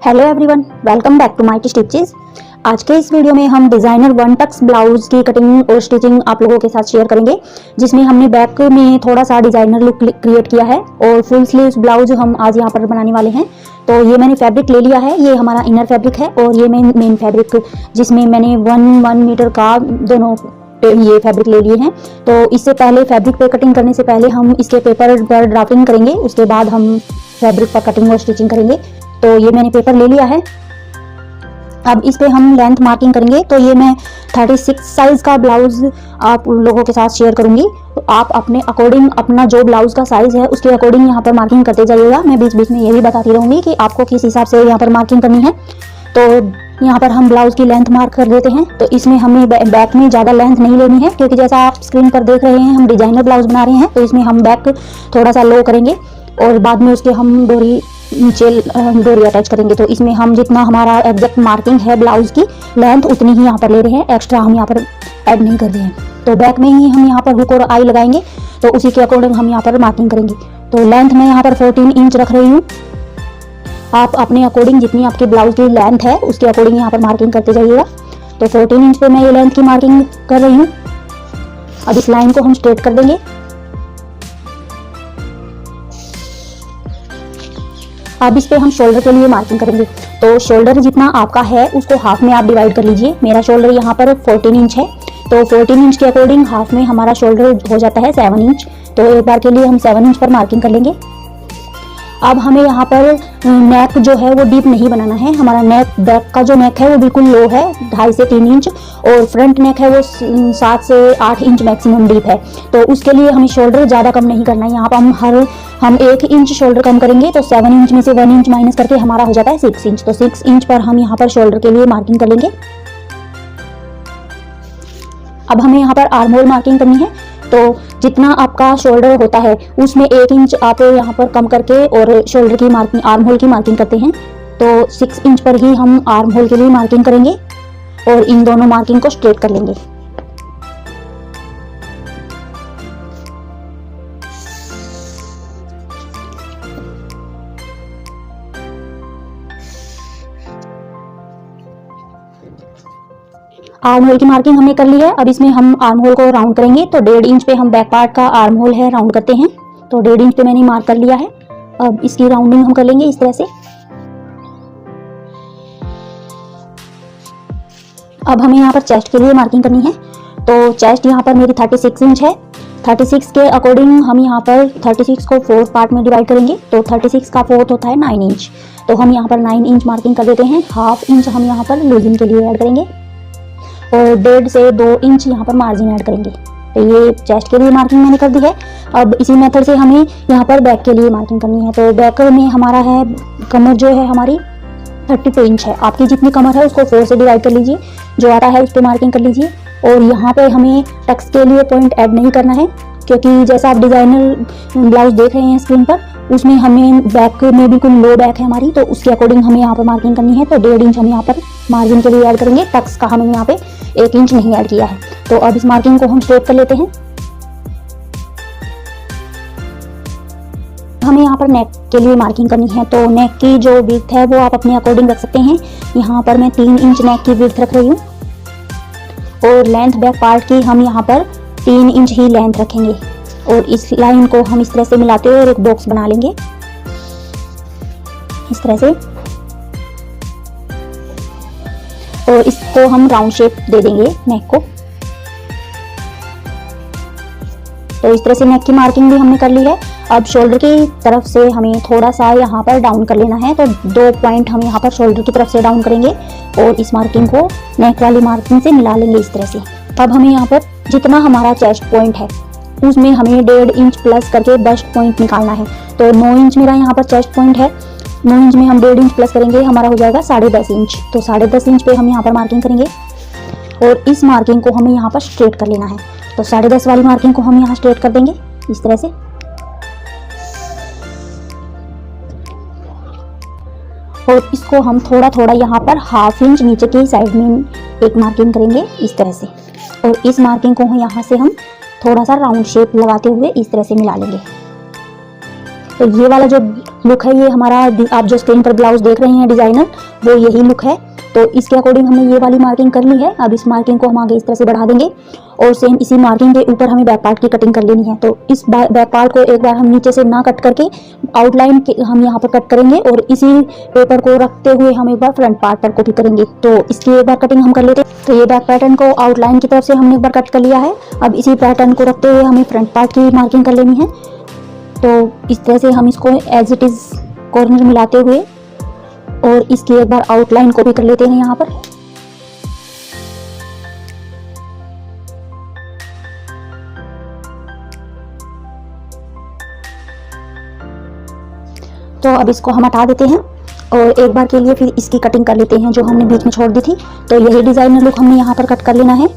Hello everyone, welcome back to my stitches. आज के इस वीडियो में हम डिजाइनर वन टक्स ब्लाउज की कटिंग और स्टिचिंग आप लोगों के साथ शेयर करेंगे, जिसमें हमने बैक में थोड़ा सा डिजाइनर लुक क्रिएट किया है और फुल स्लीव्स ब्लाउज हम आज यहाँ पर बनाने वाले हैं। तो ये मैंने फैब्रिक ले लिया है, ये हमारा इनर फैब्रिक है और ये मेन फैब्रिक जिसमें मैंने 1 मीटर का दोनों ये फैब्रिक ले लिए हैं। तो इससे पहले फैब्रिक पे कटिंग करने से पहले हम इसके पेपर पर ड्राफ्टिंग करेंगे, उसके बाद हम फैब्रिक पर कटिंग और स्टिचिंग करेंगे। तो ये मैंने पेपर ले लिया है। अब इस पे हम लेंथ मार्किंग करेंगे। तो ये मैं 36 साइज का ब्लाउज आप लोगों के साथ शेयर करूंगी। तो आप अपने अकॉर्डिंग अपना जो ब्लाउज का साइज है उसके अकॉर्डिंग यहाँ पर मार्किंग करते जाइएगा। मैं बीच बीच में ये भी बताती रहूंगी कि आपको किस हिसाब से यहाँ पर मार्किंग करनी है। तो यहाँ पर हम ब्लाउज की लेंथ मार्क कर देते हैं। तो इसमें हमें बैक में ज़्यादा लेंथ नहीं लेनी है, क्योंकि जैसा आप स्क्रीन पर देख रहे हैं हम डिजाइनर ब्लाउज बना रहे हैं। तो इसमें हम बैक थोड़ा सा लो करेंगे और बाद में उसके हम नीचे डोरी अटैच करेंगे। तो इसमें हम जितना हमारा एग्जैक्ट मार्किंग है ब्लाउज की लेंथ उतनी ही यहाँ पर ले रहे हैं, एक्स्ट्रा हम यहाँ पर ऐड नहीं कर रहे हैं। तो बैक में ही हम यहाँ पर हुक और आई लगाएंगे, तो उसी के अकॉर्डिंग हम यहाँ पर मार्किंग करेंगे। तो लेंथ मैं यहाँ पर 14 इंच रख रही हूँ। आप अपने अकॉर्डिंग जितनी आपकी ब्लाउज की लेंथ है उसके अकॉर्डिंग यहाँ पर मार्किंग करते जाइएगा। तो 14 इंच पे मैं ये लेंथ की मार्किंग कर रही हूँ। अब इस लाइन को हम स्ट्रेट कर देंगे। अब इस पे हम शोल्डर के लिए मार्किंग करेंगे। तो शोल्डर जितना आपका है उसको हाफ में आप डिवाइड कर लीजिए। मेरा शोल्डर यहाँ पर 14 इंच है, तो 14 इंच के अकॉर्डिंग हाफ में हमारा शोल्डर हो जाता है 7 इंच। तो एक बार के लिए हम 7 इंच पर मार्किंग कर लेंगे। अब हमें यहाँ पर नेक जो है वो डीप नहीं बनाना है। हमारा नेक, बैक का जो नेक है वो बिल्कुल लो है, 2.5 से 3 इंच, और फ्रंट नेक है वो 7 से 8 इंच मैक्सिमम डीप है। तो उसके लिए हमें शोल्डर ज़्यादा कम नहीं करना है। यहाँ पर हम 1 इंच शोल्डर कम करेंगे। तो 7 इंच में से 1 इंच माइनस करके हमारा हो जाता है 6 इंच। तो 6 इंच पर हम यहाँ पर शोल्डर के लिए मार्किंग कर लेंगे। अब हमें यहाँ पर आर्म होल मार्किंग करनी है। तो जितना आपका शोल्डर होता है उसमें 1 इंच आप यहाँ पर कम करके और शोल्डर की मार्किंग, आर्म होल की मार्किंग करते हैं। तो 6 इंच पर ही हम आर्म होल के लिए मार्किंग करेंगे और इन दोनों मार्किंग को स्ट्रेट कर लेंगे। आर्म होल की मार्किंग हमने कर ली है। अब इसमें हम आर्म होल को राउंड करेंगे। तो 1.5 इंच पे हम बैक पार्ट का आर्म होल है राउंड करते हैं। तो 1.5 इंच पे मैंने मार्क कर लिया है। अब इसकी राउंडिंग हम कर लेंगे इस तरह से। अब हमें यहाँ पर चेस्ट के लिए मार्किंग करनी है। तो चेस्ट यहाँ पर मेरी 36 इंच है। 36 के अकॉर्डिंग हम यहाँ पर 36 को 4 पार्ट में डिवाइड करेंगे। तो 36 का 4 होता है 9 इंच। तो हम यहाँ पर 9 इंच मार्किंग कर देते हैं। 1/2 इंच हम यहाँ पर लूजिंग के लिए ऐड करेंगे और 1.5 से 2 इंच यहाँ पर मार्जिन ऐड करेंगे। तो ये चेस्ट के लिए मार्किंग मैंने कर दी है। अब इसी मेथड से हमें यहाँ पर बैक के लिए मार्किंग करनी है। तो बैक में हमारा है, कमर जो है हमारी 32 इंच है। आपकी जितनी कमर है उसको 4 से डिवाइड कर लीजिए, जो आता है उस पर मार्किंग कर लीजिए। और यहाँ पे हमें टक्स के लिए पॉइंट ऐड नहीं करना है, क्योंकि जैसा आप डिजाइनर ब्लाउज देख रहे हैं स्क्रीन पर, उसमें हमें बैक में बिल्कुल लो बैक है हमारी, तो उसके अकॉर्डिंग हमें यहाँ पर मार्किंग करनी है। तो 1.5 इंच हम यहाँ पर मार्जिन के लिए ऐड करेंगे। टक्स का हमने यहाँ पे 1 इंच नहीं ऐड किया है। तो अब इस मार्किंग को हम स्ट्रेट कर लेते हैं। हमें यहाँ पर नेक के लिए मार्किंग करनी है। तो नेक की जो विड्थ है वो आप अपने अकॉर्डिंग रख सकते हैं। यहाँ पर मैं 3 इंच नेक की विड्थ रख रही हूँ और लेंथ बैक पार्ट की हम यहाँ पर 3 इंच ही लेंथ रखेंगे। और इस लाइन को हम इस तरह से मिलाते हुए और एक बॉक्स बना लेंगे इस तरह से, और इसको हम राउंड शेप दे देंगे नेक को। तो इस तरह से नेक की मार्किंग भी हमने कर ली है। अब शोल्डर की तरफ से हमें थोड़ा सा यहाँ पर डाउन कर लेना है। तो 2 पॉइंट हम यहाँ पर शोल्डर की तरफ से डाउन करेंगे और इस मार्किंग को नेक वाली मार्किंग से मिला लेंगे इस तरह से। अब हमें यहाँ पर जितना हमारा चेस्ट पॉइंट है उसमें हमें 1.5 इंच प्लस करके बस्ट पॉइंट निकालना है। तो 9 इंच मेरा यहाँ पर चेस्ट पॉइंट है। 9 इंच में हम 1.5 इंच प्लस करेंगे, हमारा हो जाएगा 10.5 इंच। तो 10.5 इंच पे हम यहाँ पर मार्किंग करेंगे और इस मार्किंग को हमें यहाँ पर स्ट्रेट कर लेना है। तो 10.5 वाली मार्किंग को हम यहाँ स्ट्रेट कर देंगे इस तरह से। और इसको हम थोड़ा थोड़ा यहाँ पर 1/2 इंच नीचे की साइड में एक मार्किंग करेंगे इस तरह से। और इस मार्किंग को यहाँ से हम थोड़ा सा राउंड शेप लगाते हुए इस तरह से मिला लेंगे। तो ये वाला जो लुक है ये हमारा। आप जो स्क्रीन पर ब्लाउज देख रहे हैं डिजाइनर, वो यही लुक है। तो इसके अकॉर्डिंग हमने ये वाली मार्किंग कर ली है। अब इस मार्किंग को हम आगे इस तरह से बढ़ा देंगे और सेम इसी मार्किंग के ऊपर हमें बैक पार्ट की कटिंग कर लेनी है। तो इस बैक पार्ट को एक बार हम नीचे से ना कट करके आउटलाइन हम यहाँ पर कट करेंगे और इसी पेपर को रखते हुए हम एक बार फ्रंट पार्ट पर कॉपी करेंगे। तो इसकी एक बार कटिंग हम कर लेते हैं। तो ये बैक पैटर्न को आउटलाइन की तरफ से हमने एक बार कट कर लिया है। अब इसी पैटर्न को रखते हुए हमें फ्रंट पार्ट की मार्किंग कर लेनी है। तो इस तरह से हम इसको एज इट इज कॉर्नर मिलाते हुए और इसकी एक बार आउटलाइन को भी कर लेते हैं यहाँ पर। तो अब इसको हम हटा देते हैं और एक बार के लिए फिर इसकी कटिंग कर लेते हैं जो हमने बीच में छोड़ दी थी। तो यही डिजाइनर लुक हमने यहाँ पर कट कर लेना है।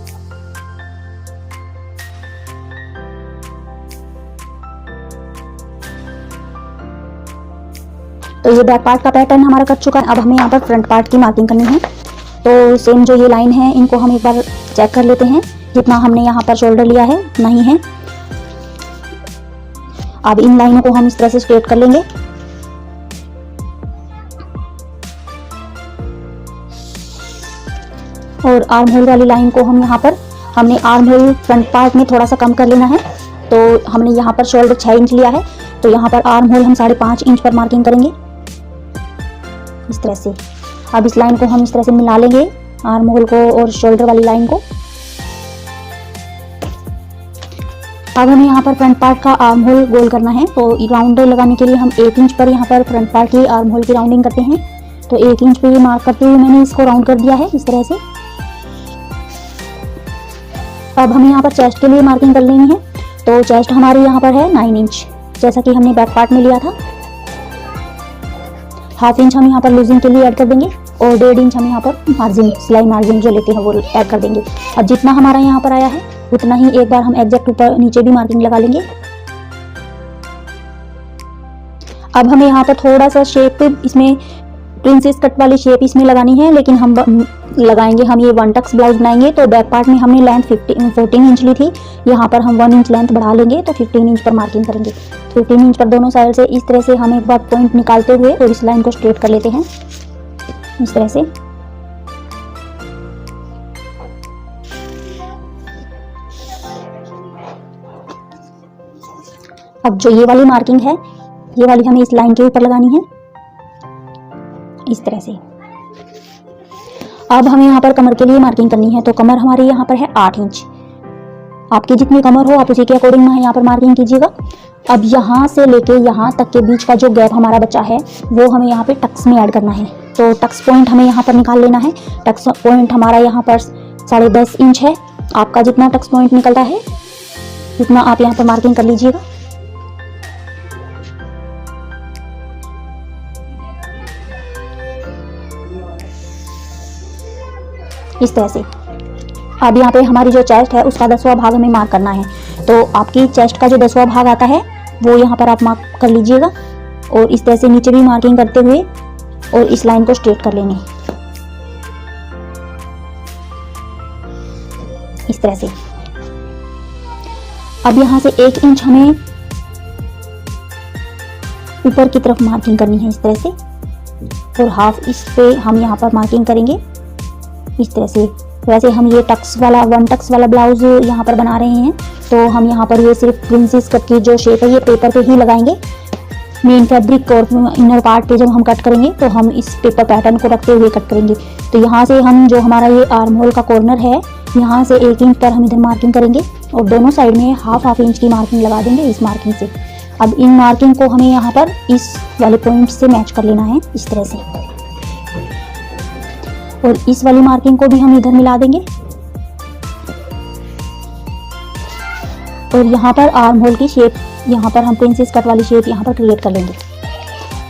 तो ये बैक पार्ट का पैटर्न हमारा कट चुका है। अब हमें यहाँ पर फ्रंट पार्ट की मार्किंग करनी है। तो सेम जो ये लाइन है इनको हम एक बार चेक कर लेते हैं, जितना हमने यहाँ पर शोल्डर लिया है नहीं है। अब इन लाइनों को हम इस तरह से स्ट्रेट कर लेंगे और आर्म होल वाली लाइन को हम यहाँ पर, हमने आर्म होल फ्रंट पार्ट में थोड़ा सा कम कर लेना है। तो हमने यहाँ पर शोल्डर 6 इंच लिया है, तो यहाँ पर आर्म होल हम 5.5 इंच पर मार्किंग करेंगे इस तरह से। अब इस लाइन को हम इस तरह से मिला लेंगे, आर्म होल को और शोल्डर वाली लाइन को। अब हमें यहाँ पर फ्रंट पार्ट का आर्म होल गोल करना है। तो राउंड लगाने के लिए हम 1 इंच पर यहाँ पर फ्रंट पार्ट की आर्म होल की राउंडिंग करते हैं। तो 1 इंच पे ये मार्क करते हुए मैंने इसको राउंड कर दिया है इस तरह से। अब हमें यहाँ पर चेस्ट के लिए मार्किंग कर लेनी है। तो चेस्ट हमारी यहाँ पर है 9 इंच, जैसा कि हमने बैक पार्ट में लिया था। 1/2 इंच हम यहाँ पर लूजिंग के लिए ऐड कर देंगे और 1.5 इंच हम यहाँ पर मार्जिन, सिलाई मार्जिन जो लेते हैं वो ऐड कर देंगे। अब जितना हमारा यहाँ पर आया है उतना ही एक बार हम एग्जैक्ट ऊपर नीचे भी मार्किंग लगा लेंगे। अब हमें यहाँ पर थोड़ा सा शेप, इसमें प्रिंसेस कट वाली शेप इसमें लगानी है, लेकिन हम लगाएंगे, हम ये 1 टक्स ब्लाउज बनाएंगे। तो बैक पार्ट में हमने लेंथ 14 इंच ली थी, यहाँ पर हम 1 इंच लेंथ बढ़ा लेंगे तो 15 इंच पर मार्किंग करेंगे। 15 इंच पर दोनों साइड से इस तरह से हम एक बार पॉइंट निकालते हुए और इस लाइन को स्ट्रेट कर लेते हैं इस तरह से। अब जो ये वाली मार्किंग है, ये वाली हमें इस लाइन के ऊपर लगानी है इस तरह से। अब हमें यहाँ पर कमर के लिए मार्किंग करनी है। तो कमर हमारी यहाँ पर है 8 इंच। आपकी जितनी कमर हो आप उसी के अकॉर्डिंग यहाँ पर मार्किंग कीजिएगा। अब यहाँ से लेके यहाँ तक के बीच का जो गैप हमारा बचा है वो हमें यहाँ पे टक्स में ऐड करना है। तो टक्स पॉइंट हमें यहाँ पर निकाल लेना है। टक्स पॉइंट हमारा यहाँ पर 10.5 इंच है। आपका जितना टक्स पॉइंट निकलता है उतना आप यहाँ पर मार्किंग कर लीजिएगा। इस तरह से। अब यहाँ पे हमारी जो चेस्ट है उसका 10वां भाग हमें मार्क करना है। तो आपकी चेस्ट का जो 10वां भाग आता है वो यहाँ पर आप मार्क कर लीजिएगा और इस तरह से नीचे भी मार्किंग करते हुए और इस लाइन को स्ट्रेट कर लेंगे इस तरह से। अब यहाँ से 1 इंच हमें ऊपर की तरफ मार्किंग करनी है इस तरह से और हाफ इस पे हम यहाँ पर मार्किंग करेंगे इस तरह से। वैसे हम ये टक्स वाला 1 टक्स वाला ब्लाउज यहाँ पर बना रहे हैं, तो हम यहाँ पर ये सिर्फ प्रिंसेस कट की जो शेप है ये पेपर पे ही लगाएंगे। मेन फैब्रिक और इनर पार्ट पे जब हम कट करेंगे तो हम इस पेपर पैटर्न को रखते हुए कट करेंगे। तो यहाँ से हम जो हमारा ये आर्म होल का कॉर्नर है यहाँ से 1 इंच पर हम इधर मार्किंग करेंगे और दोनों साइड में हाफ इंच की मार्किंग लगा देंगे इस मार्किंग से। अब इन मार्किंग को हमें यहाँ पर इस वाले पॉइंट से मैच कर लेना है इस तरह से और इस वाली मार्किंग को भी हम इधर मिला देंगे और यहाँ पर आर्म होल की शेप, यहाँ पर हम प्रिंसेस कट वाली शेप यहाँ पर क्रिएट कर लेंगे।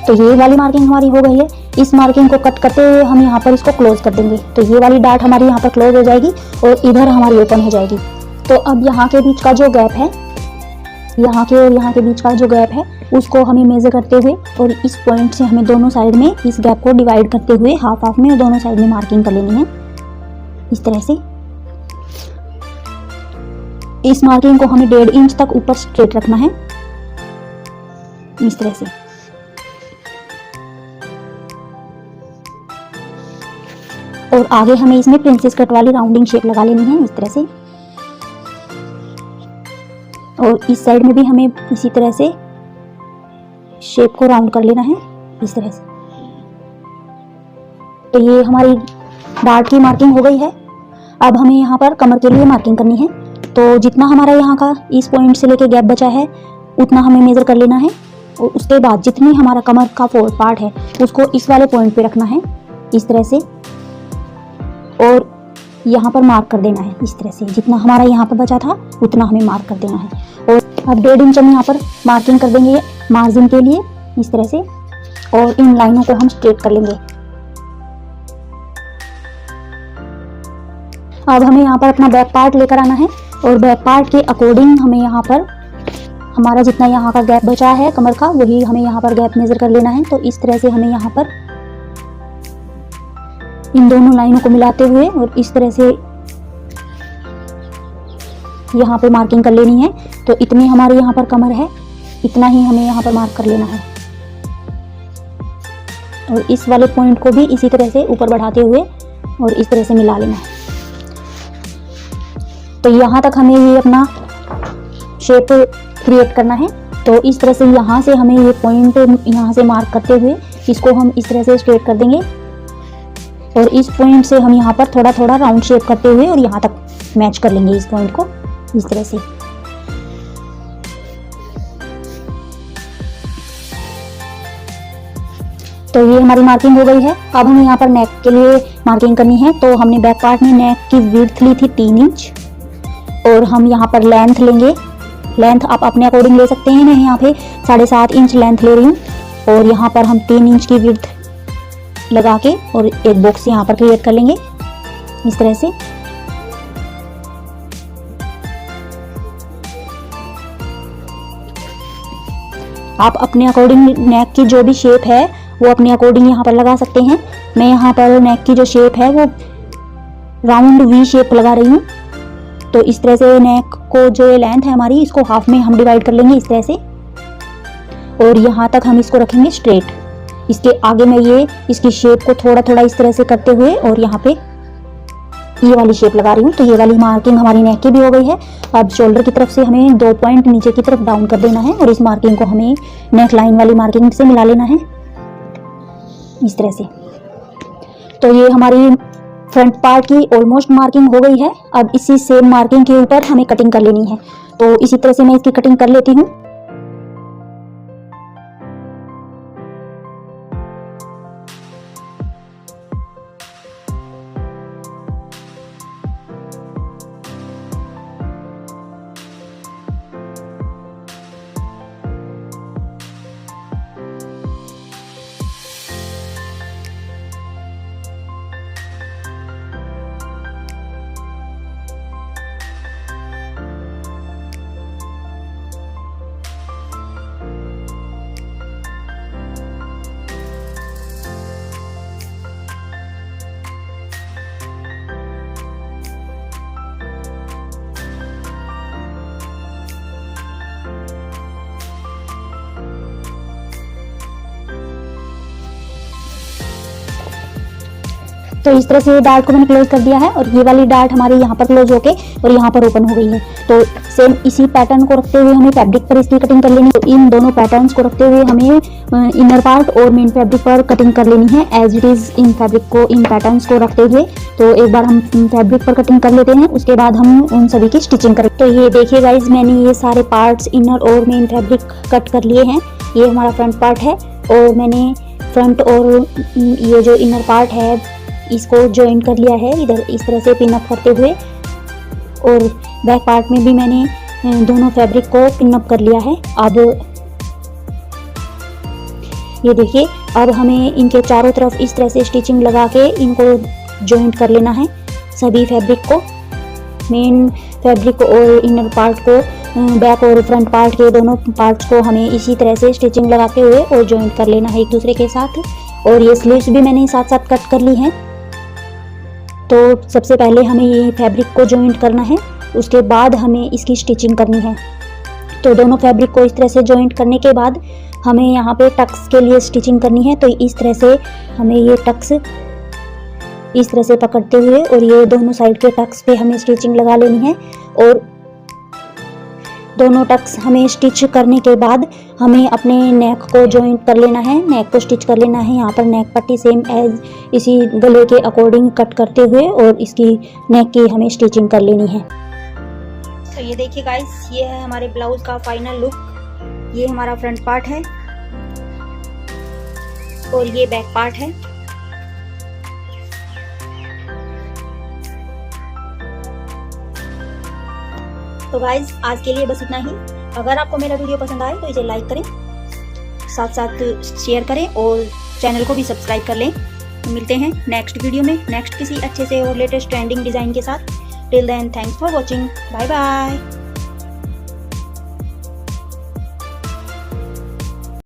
तो ये वाली मार्किंग हमारी हो गई है। इस मार्किंग को कट करते हुए हम यहाँ पर इसको क्लोज कर देंगे। तो ये वाली डार्ट हमारी यहाँ पर क्लोज हो जाएगी और इधर हमारी ओपन हो जाएगी। तो अब यहाँ के बीच का जो गैप है, यहाँ के और यहाँ के बीच का जो गैप है उसको हमें मेजर करते हुए और इस पॉइंट से हमें दोनों साइड में इस गैप को डिवाइड करते हुए हाफ में दोनों साइड में मार्किंग कर लेनी है इस तरह से। इस मार्किंग को हमें 1.5 इंच तक ऊपर स्ट्रेट रखना है इस तरह से। और आगे हमें इसमें प्रिंसेस कट वाली राउंडिंग शेप लगा लेनी है इस तरह से। और इस साइड में भी हमें इसी तरह से शेप को राउंड कर लेना है इस तरह से। तो ये हमारी डार्ट की मार्किंग हो गई है। अब हमें यहाँ पर कमर के लिए मार्किंग करनी है। तो जितना हमारा यहाँ का इस पॉइंट से लेके गैप बचा है उतना हमें मेज़र कर लेना है। और उसके बाद जितनी हमारा कमर का फोर्थ पार्ट है उसको इस वाले पॉइंट पे रखना है इस तरह से, और यहाँ पर मार्क कर देना है इस तरह से। जितना हमारा यहाँ पर बचा था उतना हमें मार्क कर देना है। और अब 1.5 इंच हम यहाँ पर मार्किंग कर देंगे मार्जिन के लिए इस तरह से, और इन लाइनों को हम स्ट्रेट कर लेंगे। अब हमें यहाँ पर अपना बैक पार्ट लेकर आना है और बैक पार्ट के अकॉर्डिंग हमें यहाँ पर हमारा जितना यहाँ का गैप बचा है कमर का वही हमें यहाँ पर गैप मेजर कर लेना है। तो इस तरह से हमें यहाँ पर इन दोनों लाइनों को मिलाते हुए और इस तरह से यहाँ पे मार्किंग कर लेनी है। तो इतनी हमारे यहाँ पर कमर है, इतना ही हमें यहाँ पर मार्क कर लेना है। और इस वाले पॉइंट को भी इसी तरह से ऊपर बढ़ाते हुए और इस तरह से मिला लेना है। तो यहाँ तक हमें ये अपना शेप क्रिएट करना है। तो इस तरह से यहाँ से हमें ये पॉइंट यहाँ से मार्क करते हुए इसको हम इस तरह से स्ट्रेट कर देंगे, और इस पॉइंट से हम यहाँ पर थोड़ा थोड़ा राउंड शेप करते हुए और यहाँ तक मैच कर लेंगे इस पॉइंट को इस तरह से। तो ये हमारी मार्किंग हो गई है। अब हमें यहाँ पर नेक के लिए मार्किंग करनी है। तो हमने बैक पार्ट में नेक की विड्थ ली थी 3 इंच, और हम यहाँ पर लेंथ लेंगे। लेंथ आप अपने अकॉर्डिंग ले सकते हैं। मैं यहाँ पे 7.5 इंच लेंथ ले रही हूँ, और यहाँ पर हम 3 इंच की विड्थ लगा के और एक बॉक्स यहाँ पर क्रिएट कर लेंगे इस तरह से। आप अपने अकॉर्डिंग नेक की जो भी शेप है वो अपने अकॉर्डिंग यहाँ पर लगा सकते हैं। मैं यहाँ पर नेक की जो शेप है वो राउंड वी शेप लगा रही हूँ। तो इस तरह से नेक को जो लेंथ है हमारी इसको हाफ में हम डिवाइड कर लेंगे इस तरह से, और यहाँ तक हम इसको रखेंगे स्ट्रेट। इसके आगे मैं ये इसकी शेप को थोड़ा थोड़ा इस तरह से करते हुए और यहाँ पे ये वाली शेप लगा रही हूँ। तो ये वाली मार्किंग हमारी नेक की भी हो गई है। अब शोल्डर की तरफ से हमें 2 पॉइंट नीचे की तरफ डाउन कर देना है, और इस मार्किंग को हमें नेक लाइन वाली मार्किंग से मिला लेना है इस तरह से। तो ये हमारी फ्रंट पार्ट की ऑलमोस्ट मार्किंग हो गई है। अब इसी सेम मार्किंग के ऊपर हमें कटिंग कर लेनी है। तो इसी तरह से मैं इसकी कटिंग कर लेती हूँ। तो इस तरह से डार्ट को मैंने क्लोज कर दिया है, और ये वाली डार्ट हमारी यहाँ पर क्लोज होके और यहाँ पर ओपन हो गई है। तो सेम इसी पैटर्न को रखते हुए हमें फैब्रिक पर इसकी कटिंग कर लेनी है। तो इन दोनों पैटर्न्स को रखते हुए हमें इनर पार्ट और मेन फैब्रिक पर कटिंग कर लेनी है एज इट इज। इन फैब्रिक को इन पैटर्न्स को रखते हुए तो एक बार हम फैब्रिक पर कटिंग कर लेते हैं, उसके बाद हम उन सभी की स्टिचिंग करें। तो ये देखिए गाइज, मैंने ये सारे पार्ट्स इनर और मेन फैब्रिक कट कर लिए हैं। ये हमारा फ्रंट पार्ट है, और मैंने फ्रंट और ये जो इनर पार्ट है इसको जॉइन कर लिया है इधर इस तरह से पिन अप करते हुए, और बैक पार्ट में भी मैंने दोनों फैब्रिक को पिन अप कर लिया है। अब ये देखिए, अब हमें इनके चारों तरफ इस तरह से स्टिचिंग लगा के इनको जॉइंट कर लेना है सभी फैब्रिक को। मेन फैब्रिक और इनर पार्ट को, बैक और फ्रंट पार्ट के दोनों पार्ट्स को हमें इसी तरह से स्टिचिंग लगाते हुए और जॉइंट कर लेना है एक दूसरे के साथ। और ये स्लीव्स भी मैंने साथ साथ कट कर ली हैं। तो सबसे पहले हमें ये फैब्रिक को जॉइंट करना है, उसके बाद हमें इसकी स्टिचिंग करनी है। तो दोनों फैब्रिक को इस तरह से जॉइंट करने के बाद हमें यहाँ पे टक्स के लिए स्टिचिंग करनी है। तो इस तरह से हमें ये टक्स इस तरह से पकड़ते हुए, और ये दोनों साइड के टक्स पे हमें स्टिचिंग लगा लेनी है। और दोनों टक्स हमें स्टिच करने के बाद हमें अपने नेक को जॉइंट कर लेना है, नेक को स्टिच कर लेना है। यहाँ पर नेक पट्टी सेम एज इसी गले के अकॉर्डिंग कट करते हुए और इसकी नेक की हमें स्टिचिंग कर लेनी है। तो ये देखिए गाइस, ये है हमारे ब्लाउज का फाइनल लुक। ये हमारा फ्रंट पार्ट है और ये बैक पार्ट है। तो गाइज आज के लिए बस इतना ही। अगर आपको मेरा वीडियो पसंद आए तो इसे लाइक करें, साथ साथ शेयर करें और चैनल को भी सब्सक्राइब कर लें। तो मिलते हैं नेक्स्ट वीडियो में, नेक्स्ट किसी अच्छे से और लेटेस्ट ट्रेंडिंग डिज़ाइन के साथ। Till then, thanks for watching, bye bye.